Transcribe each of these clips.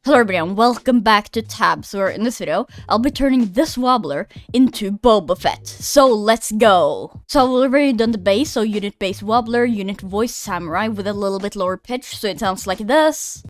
Hello everyone, welcome back to Tabs, where in this video, I'll be turning this wobbler into BOBA FETT. So let's go! So I've already done the bass, so unit bass wobbler, unit voice samurai with a little bit lower pitch, so it sounds like this.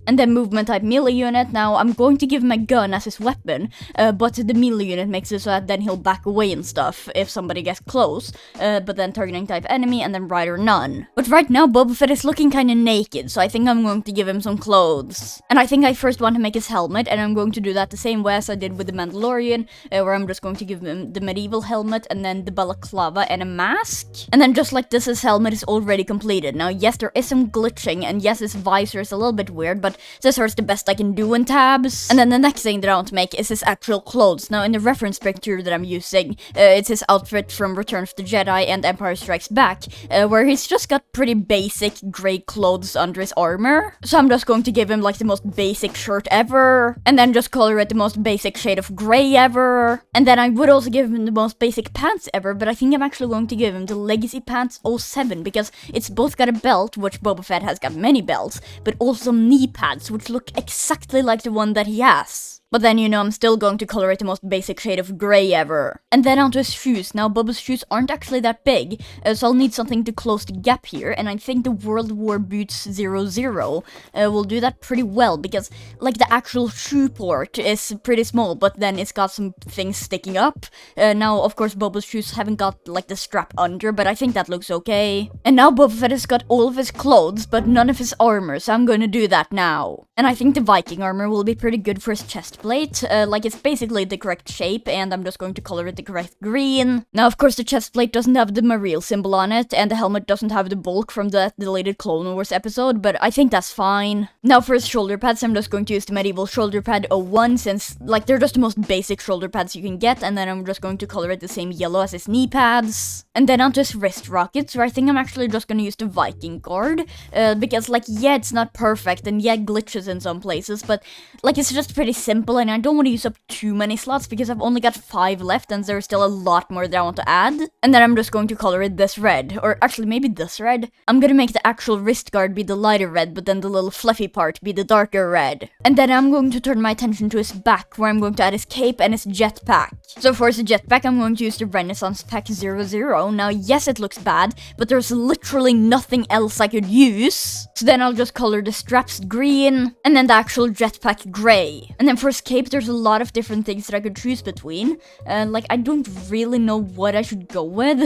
And then movement type melee unit. Now I'm going to give him a gun as his weapon, but the melee unit makes it so that then he'll back away and stuff if somebody gets close, but then targeting type enemy and then rider none. But right now Boba Fett is looking kinda naked, so I think I'm going to give him some clothes. And I think I first want to make his helmet, and I'm going to do that the same way as I did with the Mandalorian, where I'm just going to give him the medieval helmet and then the balaclava and a mask. And then just like this, his helmet is already completed. Now yes, there is some glitching, and yes, his visor is a little bit weird, but this is the best I can do in Tabs. And then the next thing that I want to make is his actual clothes. Now in the reference picture that I'm using, it's his outfit from Return of the Jedi and Empire Strikes Back, where he's just got pretty basic gray clothes under his armor. So I'm just going to give him like the most basic shirt ever, and then just color it the most basic shade of gray ever. And then I would also give him the most basic pants ever, but I think I'm actually going to give him the Legacy Pants 07, because it's both got a belt, which Boba Fett has got many belts, but also knee pads, which look exactly like the one that he has. But then, you know, I'm still going to color it the most basic shade of grey ever. And then onto his shoes. Now, Boba's shoes aren't actually that big, so I'll need something to close the gap here, and I think the World War Boots 00 will do that pretty well, because, like, the actual shoe port is pretty small, but then it's got some things sticking up. Now, of course, Boba's shoes haven't got, like, the strap under, but I think that looks okay. And now Boba Fett has got all of his clothes, but none of his armor, so I'm going to do that now. And I think the Viking armor will be pretty good for his chest plate, like it's basically the correct shape, and I'm just going to color it the correct green. Now, of course, the chest plate doesn't have the Mariel symbol on it, and the helmet doesn't have the bulk from the deleted Clone Wars episode, but I think that's fine. Now, for his shoulder pads, I'm just going to use the medieval shoulder pad 01, since, like, they're just the most basic shoulder pads you can get, and then I'm just going to color it the same yellow as his knee pads. And then onto his wrist rockets, where I think I'm actually just going to use the Viking guard, because, like, yeah, it's not perfect, and yeah, glitches in some places, but, like, it's just pretty simple, and I don't want to use up too many slots because I've only got 5 left and there's still a lot more that I want to add. And then I'm just going to color it this red, or actually maybe this red. I'm gonna make the actual wrist guard be the lighter red, but then the little fluffy part be the darker red. And then I'm going to turn my attention to his back, where I'm going to add his cape and his jetpack. So for his jetpack, I'm going to use the Renaissance Pack 00. Now yes, it looks bad, but there's literally nothing else I could use. So then I'll just color the straps green, and then the actual jetpack gray. And then for his cape, there's a lot of different things that I could choose between. Like, I don't really know what I should go with.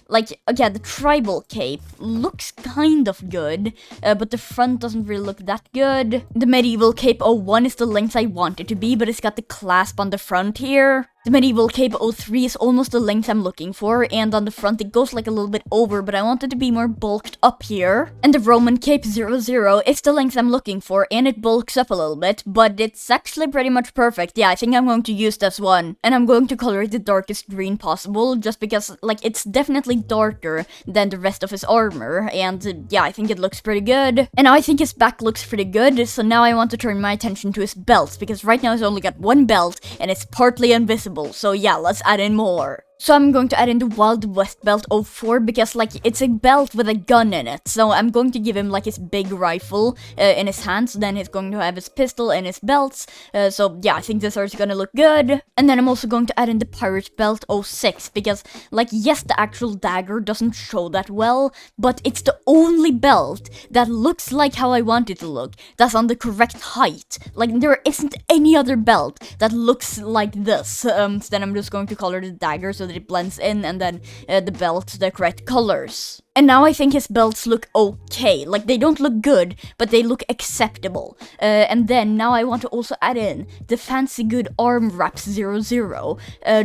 Like, okay, the tribal cape looks kind of good, but the front doesn't really look that good. The medieval cape 01 is the length I want it to be, but it's got the clasp on the front here. The medieval cape 03 is almost the length I'm looking for, and on the front it goes like a little bit over, but I want it to be more bulked up here. And the Roman cape 00 is the length I'm looking for, and it bulks up a little bit, but it's actually pretty much perfect. Yeah, I think I'm going to use this one. And I'm going to color it the darkest green possible, just because, like, it's definitely darker than the rest of his armor, and yeah, I think it looks pretty good. And now I think his back looks pretty good, so now I want to turn my attention to his belt, because right now he's only got one belt, and it's partly invisible. So yeah, let's add in more. So I'm going to add in the Wild West Belt 04 because, like, it's a belt with a gun in it. So I'm going to give him, like, his big rifle in his hands. Then he's going to have his pistol in his belts. So yeah, I think this is gonna look good. And then I'm also going to add in the Pirate Belt 06 because, like, yes, the actual dagger doesn't show that well, but it's the only belt that looks like how I want it to look. That's on the correct height. Like, there isn't any other belt that looks like this. So then I'm just going to color the dagger so that it blends in, and then the belt the correct colors. And now I think his belts look okay. Like, they don't look good, but they look acceptable. And then now I want to also add in the Fancy Good Arm Wraps 00.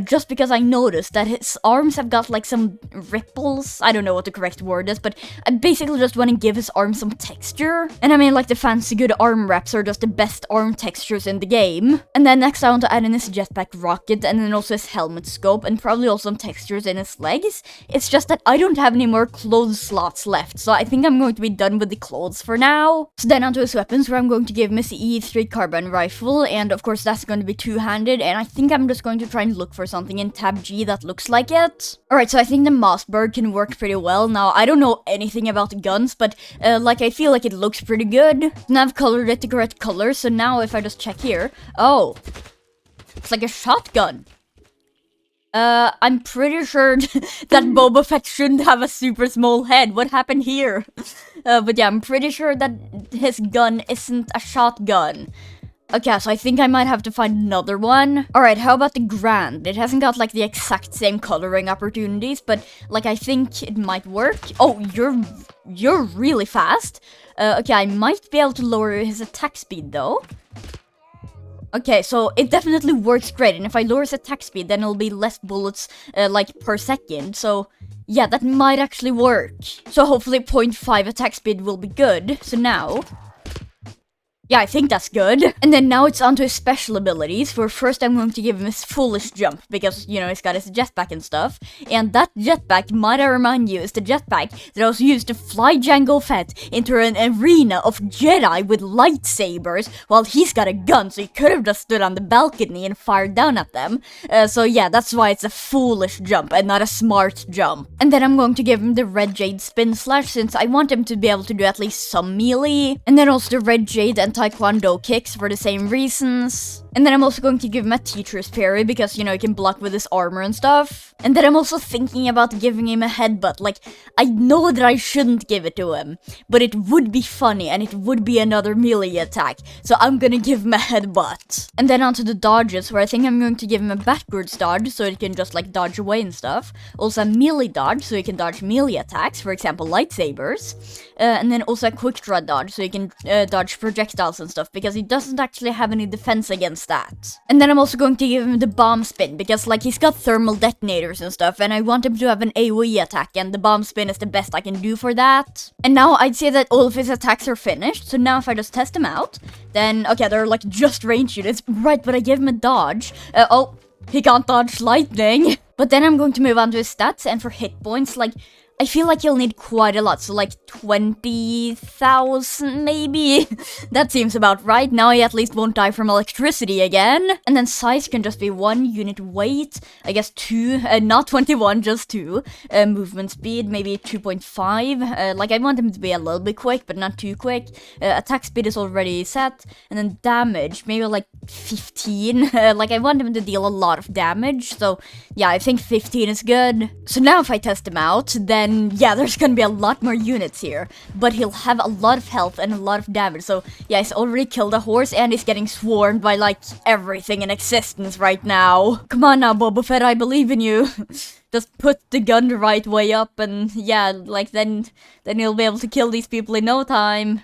Just because I noticed that his arms have got, like, some ripples. I don't know what the correct word is, but I basically just want to give his arm some texture. And I mean, like, the Fancy Good Arm Wraps are just the best arm textures in the game. And then next I want to add in his jetpack rocket, and then also his helmet scope, and probably also some textures in his legs. It's just that I don't have any more clothes clothes slots left, so I think I'm going to be done with the clothes for now. So then onto his weapons, where I'm going to give him his E3 carbine rifle, and of course that's going to be two-handed, and I think I'm just going to try and look for something in tab G that looks like it. Alright, so I think the Mossberg can work pretty well. Now, I don't know anything about the guns, but like I feel like it looks pretty good. Now I've colored it the correct color, so now if I just check here, oh, it's like a shotgun. I'm pretty sure that Boba Fett shouldn't have a super small head. What happened here? But yeah, I'm pretty sure that his gun isn't a shotgun. Okay, so I think I might have to find another one. Alright, how about the Grand? It hasn't got like the exact same coloring opportunities, but like I think it might work. Oh, you're really fast. Okay, I might be able to lower his attack speed though. Okay, so it definitely works great, and if I lower his attack speed, then it'll be less bullets, like, per second, so yeah, that might actually work. So hopefully 0.5 attack speed will be good. So now, yeah, I think that's good. And then now it's on to his special abilities. For first, I'm going to give him his foolish jump, because, you know, he's got his jetpack and stuff. And that jetpack, might I remind you, is the jetpack that was used to fly Jango Fett into an arena of Jedi with lightsabers, while he's got a gun, so he could have just stood on the balcony and fired down at them. So yeah, that's why it's a foolish jump and not a smart jump. And then I'm going to give him the Red Jade Spin Slash, since I want him to be able to do at least some melee. And then also the Red Jade and Taekwondo kicks for the same reasons. And then I'm also going to give him a Teacher's Parry, because, you know, he can block with his armor and stuff. And then I'm also thinking about giving him a headbutt. Like, I know that I shouldn't give it to him, but it would be funny, and it would be another melee attack. So I'm gonna give him a headbutt. And then onto the dodges, where I think I'm going to give him a backwards dodge, so he can just, like, dodge away and stuff. Also a melee dodge, so he can dodge melee attacks, for example, lightsabers. And then also a quick draw dodge, so he can dodge projectiles and stuff, because he doesn't actually have any defense against that. And then I'm also going to give him the bomb spin, because like he's got thermal detonators and stuff, and I want him to have an AoE attack, and the bomb spin is the best I can do for that. And now I'd say that all of his attacks are finished, so now if I just test him out, then okay, they're like just range units, right, but I gave him a dodge. Oh, he can't dodge lightning. But then I'm going to move on to his stats, and for hit points, like, I feel like he'll need quite a lot, so like 20,000 maybe? That seems about right. Now he at least won't die from electricity again. And then size can just be 1, unit weight, I guess 2, not 21, just 2. Movement speed, maybe 2.5. Like I want him to be a little bit quick, but not too quick. Attack speed is already set. And then damage, maybe like 15. Like I want him to deal a lot of damage, so yeah, I think 15 is good. So now if I test him out, then yeah, there's gonna be a lot more units here, but he'll have a lot of health and a lot of damage. So yeah, he's already killed a horse, and he's getting swarmed by like everything in existence right now. Come on now, Boba Fett, I believe in you. Just put the gun the right way up, and yeah, like then you'll be able to kill these people in no time.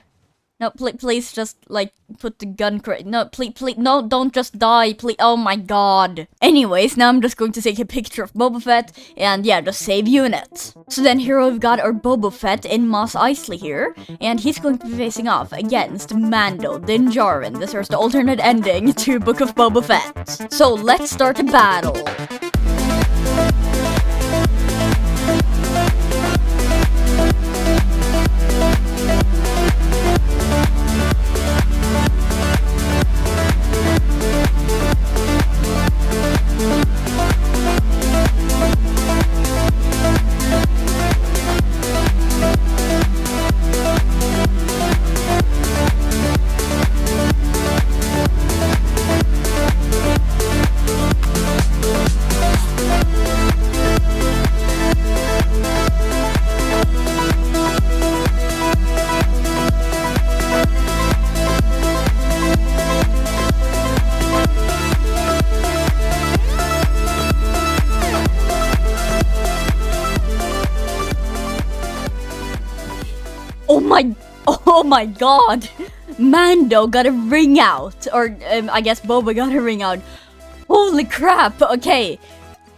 No, please just, like, put the gun correct. No, please, no, don't just die, please. Oh my god. Anyways, now I'm just going to take a picture of Boba Fett, and yeah, just save unit. So then here we've got our Boba Fett in Mos Eisley here, and he's going to be facing off against Mando Din Djarin. This is the alternate ending to Book of Boba Fett. So let's start the battle. Oh my god! Mando got a ring out, or I guess Boba got a ring out. Holy crap! Okay,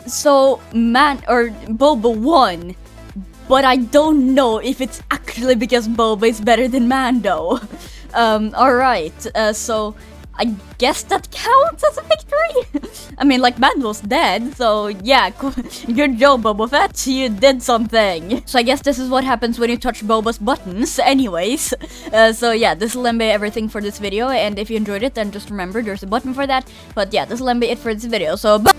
so Boba won, but I don't know if it's actually because Boba is better than Mando. Alright, so I guess that counts as a victory. I mean, like, Mando's dead, so yeah, good job, Boba Fett, you did something. So I guess this is what happens when you touch Boba's buttons, anyways. So yeah, this will be everything for this video, and if you enjoyed it, then just remember there's a button for that. But yeah, this will be it for this video, so bye!